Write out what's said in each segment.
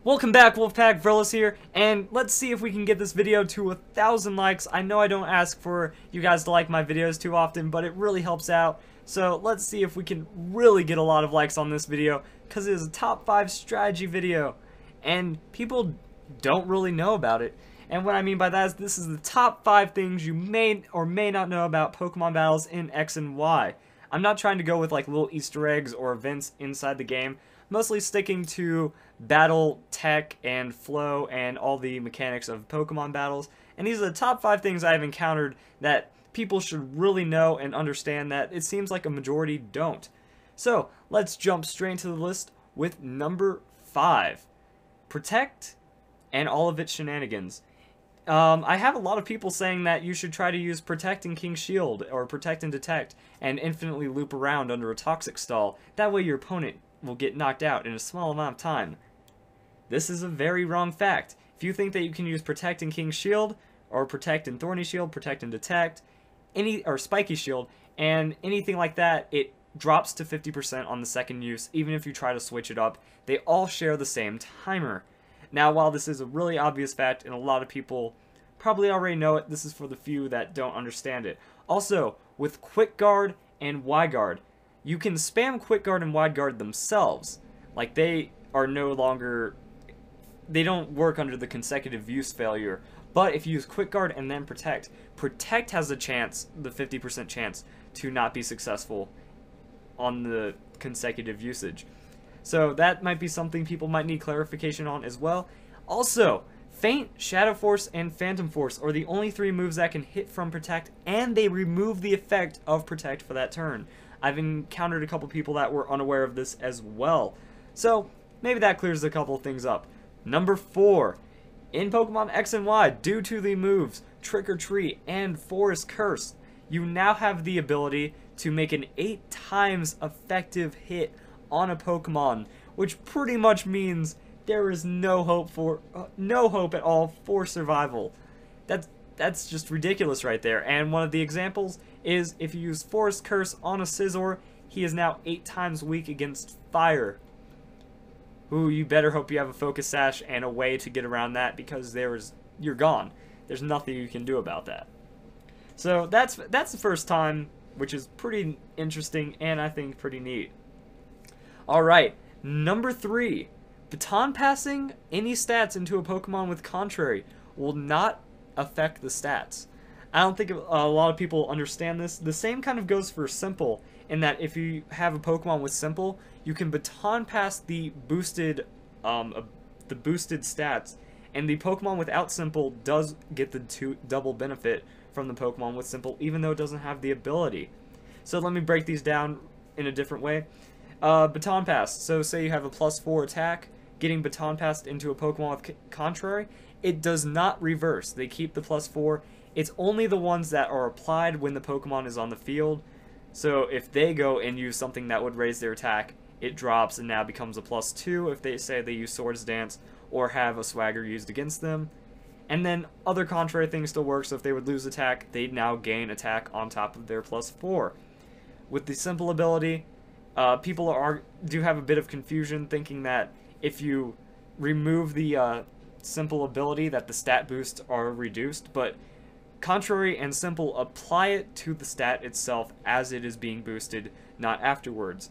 Welcome back, Wolfpack. Verlis here, and let's see if we can get this video to 1,000 likes. I know I don't ask for you guys to like my videos too often, but it really helps out. So let's see if we can really get a lot of likes on this video, because it is a top 5 strategy video, and people don't really know about it. And what I mean by that is this is the top 5 things you may or may not know about Pokemon battles in X and Y. I'm not trying to go with like little Easter eggs or events inside the game, mostly sticking to battle tech and flow and all the mechanics of Pokemon battles. And these are the top 5 things I've encountered that people should really know and understand that it seems like a majority don't. So let's jump straight into the list with number 5. Protect and all of its shenanigans. I have a lot of people saying that you should try to use Protect and King's Shield, or Protect and Detect, and infinitely loop around under a Toxic Stall. That way your opponent will get knocked out in a small amount of time. This is a very wrong fact. If you think that you can use Protect and King's Shield, or Protect and Thorny Shield, Protect and Detect, or Spiky Shield, and anything like that, it drops to 50% on the second use, even if you try to switch it up. They all share the same timer. Now, while this is a really obvious fact, and a lot of people probably already know it, this is for the few that don't understand it. Also, with Quick Guard and Wide Guard, you can spam Quick Guard and Wide Guard themselves. Like, they are no longer, they don't work under the consecutive use failure. But if you use Quick Guard and then Protect, Protect has a chance, the 50% chance, to not be successful on the consecutive usage. So that might be something people might need clarification on as well. Also, Feint, Shadow Force, and Phantom Force are the only 3 moves that can hit from Protect, and they remove the effect of Protect for that turn. I've encountered a couple people that were unaware of this as well. So maybe that clears a couple things up. Number 4. In Pokemon X and Y, due to the moves Trick or Treat and Forest Curse, you now have the ability to make an 8 times effective hit on a Pokemon, which pretty much means there is no hope at all for survival. That's just ridiculous right there. And one of the examples is if you use Forest Curse on a Scizor, he is now 8 times weak against fire. Ooh, you better hope you have a Focus Sash and a way to get around that, because you're gone. There's nothing you can do about that. So that's the first time, which is pretty interesting and I think pretty neat. Alright, number 3. Baton passing any stats into a Pokemon with Contrary will not affect the stats. I don't think a lot of people understand this. The same kind of goes for Simple, in that if you have a Pokemon with Simple, you can Baton pass the boosted stats, and the Pokemon without Simple does get the double benefit from the Pokemon with Simple, even though it doesn't have the ability. So let me break these down in a different way. Baton Pass. So say you have a +4 attack, getting Baton Passed into a Pokemon with Contrary, it does not reverse. They keep the +4. It's only the ones that are applied when the Pokemon is on the field. So if they go and use something that would raise their attack, it drops and now becomes a +2 if they say they use Swords Dance or have a Swagger used against them. And then other Contrary things still work, so if they would lose attack, they'd now gain attack on top of their +4. With the Simple ability, people do have a bit of confusion thinking that if you remove the Simple ability that the stat boosts are reduced, but Contrary and Simple apply it to the stat itself as it is being boosted, not afterwards.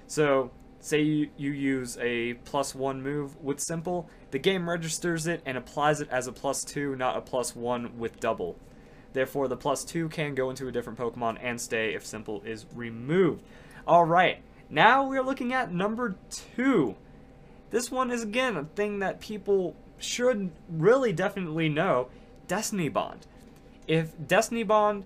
So say you use a +1 move with Simple, the game registers it and applies it as a +2, not a +1 with double. Therefore the +2 can go into a different Pokemon and stay if Simple is removed. Alright, now we're looking at number 2. This one is again a thing that people should really definitely know. Destiny Bond. If Destiny Bond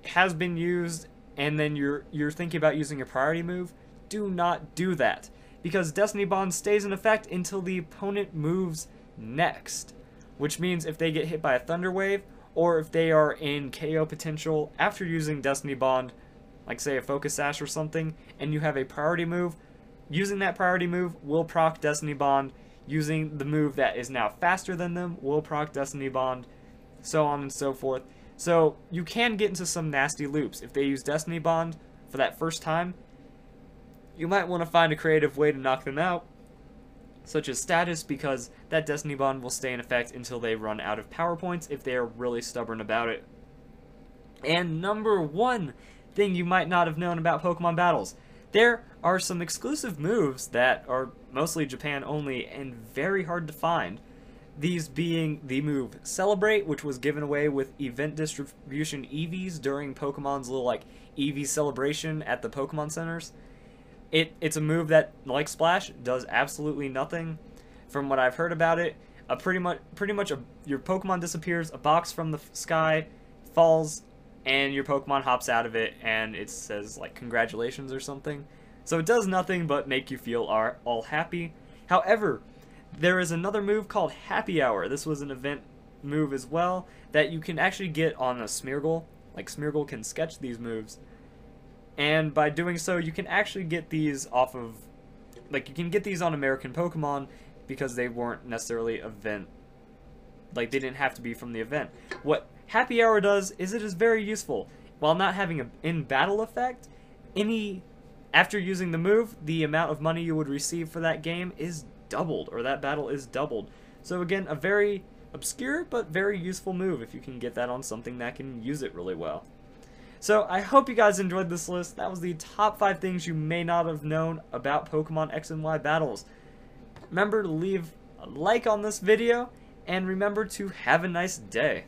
has been used and then you're thinking about using a priority move, do not do that, because Destiny Bond stays in effect until the opponent moves next, which means if they get hit by a Thunder Wave, or if they are in KO potential after using Destiny Bond, like say a Focus Sash or something, and you have a priority move, using that priority move will proc Destiny Bond. Using the move that is now faster than them will proc Destiny Bond, so on and so forth. So you can get into some nasty loops. If they use Destiny Bond for that first time, you might want to find a creative way to knock them out. such as status, because that Destiny Bond will stay in effect until they run out of power points if they are really stubborn about it. And number one thing you might not have known about Pokemon battles. There are some exclusive moves that are mostly Japan only and very hard to find. These being the move Celebrate, which was given away with event distribution EVs during Pokemon's little like EV celebration at the Pokemon centers. It's a move that, like Splash, does absolutely nothing. From what I've heard about it, pretty much your Pokemon disappears, a box from the sky falls, and your Pokemon hops out of it, and it says like congratulations or something. So it does nothing but make you feel all happy. However, there is another move called Happy Hour. This was an event move as well that you can actually get on a Smeargle. Like Smeargle can sketch these moves. And by doing so, you can actually get these off of, like, you can get these on American Pokemon because they weren't necessarily event, like, they didn't have to be from the event. What Happy Hour does is it is very useful. While not having an in-battle effect, after using the move, the amount of money you would receive for that game is doubled, or that battle is doubled. So again, a very obscure but very useful move if you can get that on something that can use it really well. So I hope you guys enjoyed this list. That was the top 5 things you may not have known about Pokemon X and Y battles. Remember to leave a like on this video, and remember to have a nice day.